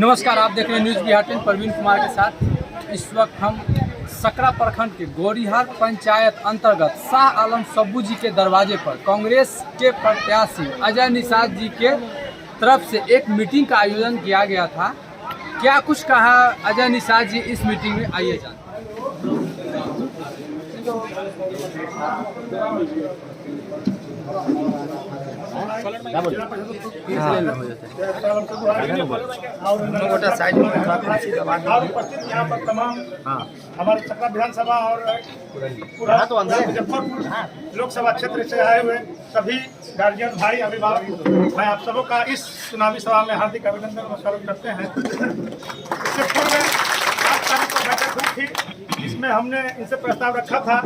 नमस्कार, आप देख रहे हैं न्यूज़ बिहार 10 प्रवीण कुमार के साथ। इस वक्त हम सकरा प्रखंड के गौरीहार पंचायत अंतर्गत शाह आलम सब्बू जी के दरवाजे पर कांग्रेस के प्रत्याशी अजय निषाद जी के तरफ से एक मीटिंग का आयोजन किया गया था। क्या कुछ कहा अजय निषाद जी इस मीटिंग में, आइए जान। यहाँ पर तमाम हमारे सकरा विधानसभा और मुजफ्फरपुर लोकसभा क्षेत्र से आए हुए सभी गार्जियन भाई अभिभावक, मैं आप सबों का इस चुनावी सभा में हार्दिक अभिनंदन और स्वागत करते हैं। इससे पूर्व 8 तारीख को बैठक हुई थी, जिसमें हमने इनसे प्रस्ताव रखा था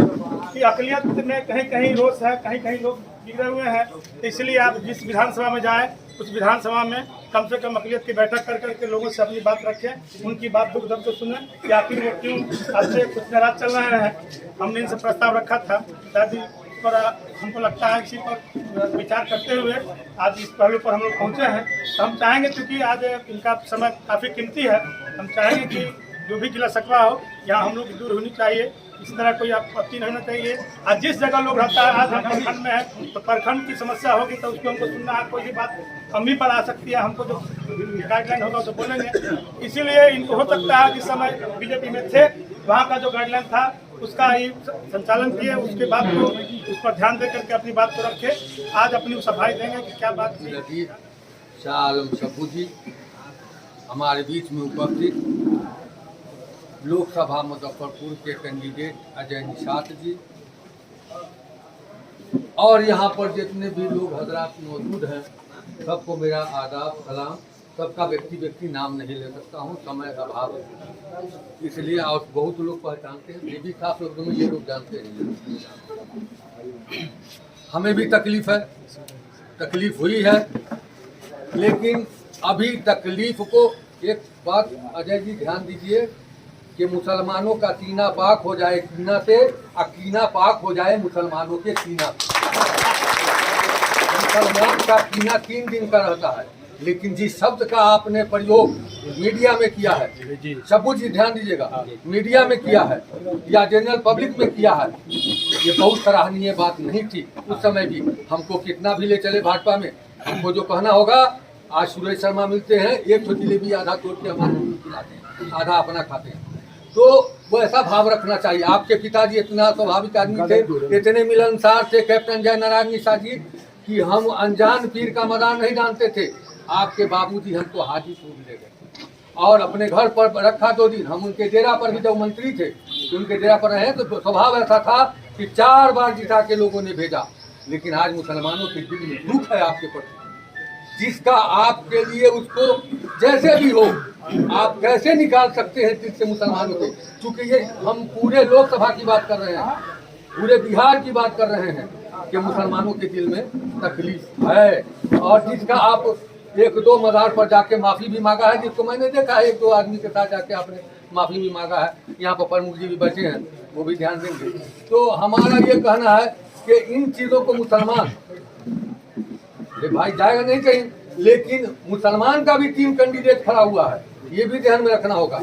कि अकलियत में कहीं कहीं रोष है, कहीं कहीं लोग बिगड़े हुए हैं, तो इसलिए आप जिस विधानसभा में जाएं उस विधानसभा में कम से कम अकलियत की बैठक कर करके लोगों से अपनी बात रखें, उनकी बात दुख दर्द को सुनें कि आखिर वो क्यों आपसे कुछ नाराज चल रहे हैं। हमने इनसे प्रस्ताव रखा था, शायद इस पर हमको लगता है इसी पर विचार करते हुए आज इस पहलू पर हम लोग पहुँचे हैं। तो हम चाहेंगे, क्योंकि आज इनका समय काफ़ी कीमती है, हम चाहेंगे कि जो भी जिला सकवा हो यहाँ हम लोग की दूर होनी चाहिए, इस तरह कोई आपत्ति नहीं होना चाहिए। आज जिस जगह लोग रहता है, आज हम प्रखंड में है तो प्रखंड की समस्या होगी तो उसको हमको सुनना है, कोई भी बात कमी पर आ सकती है, हमको जो गाइडलाइन होगा तो बोलेंगे। इसीलिए इनको हो सकता है जिस समय बीजेपी में थे वहाँ का जो गाइडलाइन था उसका ही संचालन किए, उसके बाद तो उस पर ध्यान दे करके अपनी बात को रखे। आज अपनी सफाई देंगे कि क्या बात थी। शाह आलम सब्बू जी हमारे बीच में उपस्थित लोकसभा मुजफ्फरपुर के कैंडिडेट अजय निषाद जी और यहाँ पर जितने भी लोग हजरात मौजूद हैं, सबको मेरा आदाब सलाम। सबका व्यक्ति नाम नहीं ले सकता हूँ, समय का अभाव है इसलिए, और बहुत लोग पहचानते हैं, ये भी खास लोगों में ये लोग जानते हैं। हमें भी तकलीफ है, तकलीफ हुई है, लेकिन अभी तकलीफ को एक बात अजय जी ध्यान दीजिए कि मुसलमानों का कीना पाक हो जाए कीना से, और कीना पाक हो जाए मुसलमानों के कीना। मुसलमान का कीना 3 दिन का रहता है, लेकिन जिस शब्द का आपने प्रयोग मीडिया में किया है, सब्बू जी ध्यान दीजिएगा, मीडिया में किया है या जनरल पब्लिक में किया है, ये बहुत सराहनीय बात नहीं थी। उस समय भी हमको कितना भी ले चले भाजपा में, हमको जो कहना होगा, आज सुरेश शर्मा मिलते हैं, एक तो जिलेबी आधा तोड़ के हमारे खिलाते हैं, आधा अपना खाते हैं, तो वो ऐसा भाव रखना चाहिए। आपके पिताजी इतना स्वाभाविक आदमी थे, इतने मिलनसार थे कैप्टन जय नारायण निषाद जी कि हम अनजान पीर का मदान नहीं जानते थे। आपके बाबूजी हमको हाजीपुर ले गए और अपने घर पर रखा 2 दिन। हम उनके डेरा पर भी जब मंत्री थे तो उनके डेरा पर रहे, तो स्वभाव ऐसा था कि 4 बार जिता के लोगों ने भेजा। लेकिन आज मुसलमानों के दिल में दुख है आपके प्रति, जिसका आपके लिए उसको जैसे भी हो आप कैसे निकाल सकते हैं दिल से मुसलमानों को। क्योंकि ये हम पूरे लोकसभा की बात कर रहे हैं, पूरे बिहार की बात कर रहे हैं कि मुसलमानों के दिल में तकलीफ है। और जिसका आप 1-2 मज़ार पर जाके माफ़ी भी मांगा है, जिसको मैंने देखा है 1-2 आदमी के साथ जाके आपने माफ़ी भी मांगा है। यहाँ पर प्रमुख जी भी बैठे हैं, वो भी ध्यान देंगे। तो हमारा ये कहना है कि इन चीज़ों को मुसलमान भाई जाएगा नहीं कहीं, लेकिन मुसलमान का भी 3 कैंडिडेट खड़ा हुआ है, ये भी ध्यान में रखना होगा।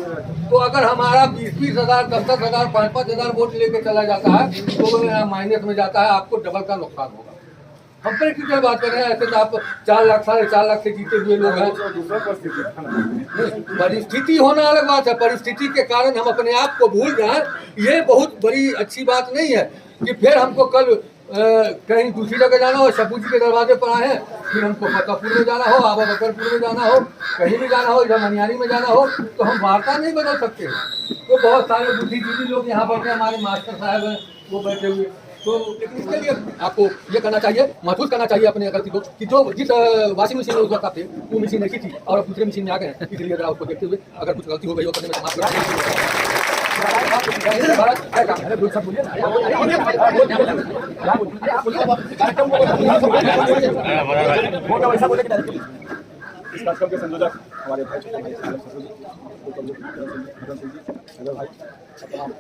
तो अगर हमारा 20-20 हज़ार 10-10 हज़ार 5-5 हज़ार वोट लेके चला जाता है तो माइनस में जाता है, आपको डबल का नुकसान होगा। हम प्रैक्टिकल बात कर रहे हैं, ऐसे तो आप 4 लाख 4.5 लाख से जीते हुए लोग हैं। परिस्थिति होना अलग बात है, परिस्थिति के कारण हम अपने आप को भूल रहे हैं, ये बहुत बड़ी अच्छी बात नहीं है कि फिर हमको कल कहीं दूसरी जगह जाना हो, सब्बू जी के दरवाजे पर आए हैं, फिर हमको फतेहपुर में जाना हो, आबा बकरपुर में जाना हो, कहीं भी जाना हो, इधर मनियारी में जाना हो, तो हम वार्ता नहीं बदल सकते। तो बहुत सारे बुद्धिजीवी लोग यहाँ बैठे, हमारे मास्टर साहब हैं वो बैठे हुए। तो लेकिन इसके लिए आपको ये करना चाहिए, महसूस करना चाहिए अपने गलती को कि जो जिस वॉशिंग मशीन में उस वक्त थे वो मशीन ऐसी थी और अब दूसरे मशीन में आ गए हैं। इसलिए अगर उसको देखते हुए अगर कुछ गलती हो गई हो करने में इस कार्यक्रम के संयोजक हमारे भाई छोटे भाई नगर भाई तमाम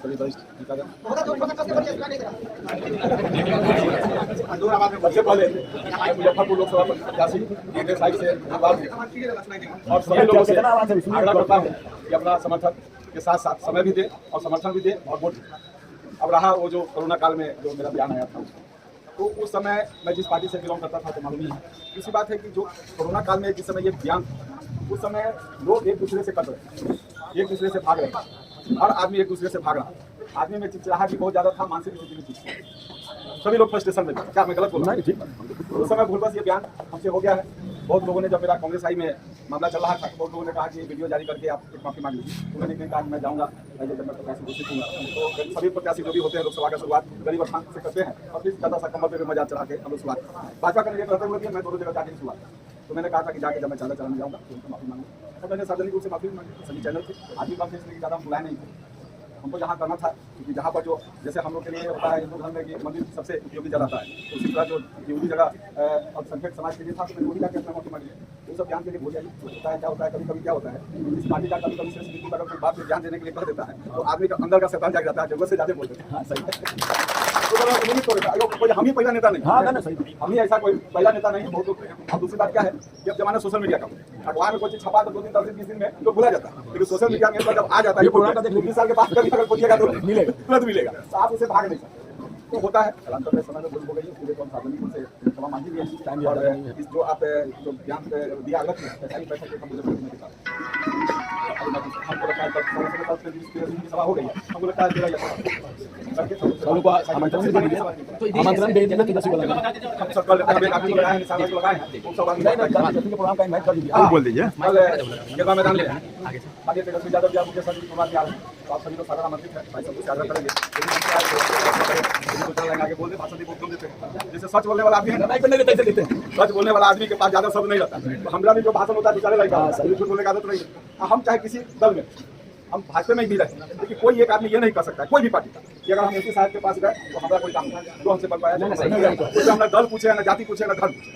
सभी वरिष्ठ नेतागण। सबसे पहले मुजफ्फरपुर लोकसभा प्रत्याशी नीतीश साइड से धन्यवाद और सभी लोगों से आग्रह करता हूँ कि अपना समर्थन के साथ साथ समय भी दे और समर्थन भी दे और वोट। अब रहा वो जो कोरोना काल में जो मेरा बयान आया था, तो उस समय मैं जिस पार्टी से बिलोंग करता था तो मालूम ही है। दूसरी बात है कि जो कोरोना काल में जिस समय ये बयान, उस समय लोग एक दूसरे से कट रहे, एक दूसरे से भाग रहे, हर आदमी एक दूसरे से भाग रहा। आदमी में चिड़चिड़ाहट भी बहुत ज़्यादा था, मानसिक स्थिति भी थी, सभी लोग फ्रस्ट्रेशन में थे। क्या मैं गलत बोल रहा हूँ? उस समय भूलबस ये बयान हमसे हो गया है। बहुत लोगों ने, जब मेरा कांग्रेस आई में मामला चल रहा था, बहुत लोगों ने कहा कि वीडियो जारी करके आप एक माफी मांग लीजिए। उन्होंने कहा कि मैं जाऊँगा जब मैं प्रत्याशी घोषित हूँगा। तो सभी प्रत्याशी जो भी होते हैं लोकसभा का शुरुआत गरीब स्थान से करते हैं और फिर ज़्यादा सा कमर पर मजा चढ़ा के हम लोग शुरुआत। भाजपा का निर्णय करते हुए मैं दोनों जगह जाके शुरुआत, तो मैंने कहा था कि जाके जब मैं चला जाऊँगा तो उनको माफी मांगूंगा। और मैंने सार्वजनिक रूप से माफी मांगी, सभी चैनल थे। आज भी बात इसलिए ज़्यादा हम बुलाए नहीं थे, हमको यहाँ करना था क्योंकि जहाँ पर जो जैसे हम लोग के लिए होता है हिंदू धर्म में कि मंदिर सबसे उपयोगी जगह आता है, तो उसी तरह जो उपयोगी जगह अल्पसंख्यक समाज के लिए था, तो मैंने वही जाकर अपना माफी मांगी। वो सब ज्ञान के लिए भूल जाइए। होता है क्या होता है, कभी कभी क्या होता है, इस पार्टी का कभी कभी से अगर कोई बात में ध्यान देने के लिए कह देता है तो आदमी का अंदर का शैतान जाग जाता है, जरूरत से ज़्यादा बोल देता है। सही कोई हम ही पहला नेता नहीं, हम ही ऐसा कोई पहला नेता नहीं बहुत लोग। और दूसरी बात क्या है कि अब जमाना सोशल मीडिया का, अखबार में कोई चीज छपा तो 2 दिन 10 दिन 20 दिन में तो भूला जाता है, लेकिन सोशल मीडिया में जब आ जाता है 20 साल के बाद कभी अगर पूछिएगा तो मिलेगा, तुरंत मिलेगा, तो आप उसे भाग नहीं सकते। तो होता है कालांतर में समय में भूल हो गई, इसलिए तो हम सार्वजनिक रूप से क्षमा मांगी भी है। और इस जो आप जो ज्ञान दिया अलग है, ऐसा ही पैसा हम मुझे बोलने के साथ हमको लगता है सभा हो गई है, हमको लगता है आमंत्रण दे देना कि 10 बोला हम सब कर लेते हैं। आदमी लगाए हैं, सामने लगाए हैं, वो सब आदमी प्रोग्राम का इनवाइट कर दीजिए। आप बोल दीजिए गेरवा मैदान में आगे तेजस्वी यादव जी आप मुझे सभी कुमार जी आ रहे हैं, तो आप सभी लोग सारा आमंत्रित है। भाई सबको आग्रह करेंगे आगे बोल दे, भाषण भी बोल देते हैं। जैसे सच बोलने वाला आदमी है, सच बोलने वाला आदमी के पास ज्यादा शब्द नहीं रहता, तो हमरा भी जो भाषण होता है तो चलेगा, झूठ बोलने की आदत नहीं है। हम चाहे किसी दल में, हम भाजपा में भी रहे, लेकिन कोई एक आदमी ये नहीं कर सकता, कोई भी पार्टी का, कि अगर हम एमपी साहब के पास गए तो हमारा कोई काम नहीं, जो हमसे बन पाया तो हमने दल पूछे, ना जाति पूछे, ना धर्म पूछे,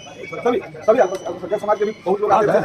सभी अल्पसंख्यक समाज के भी बहुत लोग आते हैं।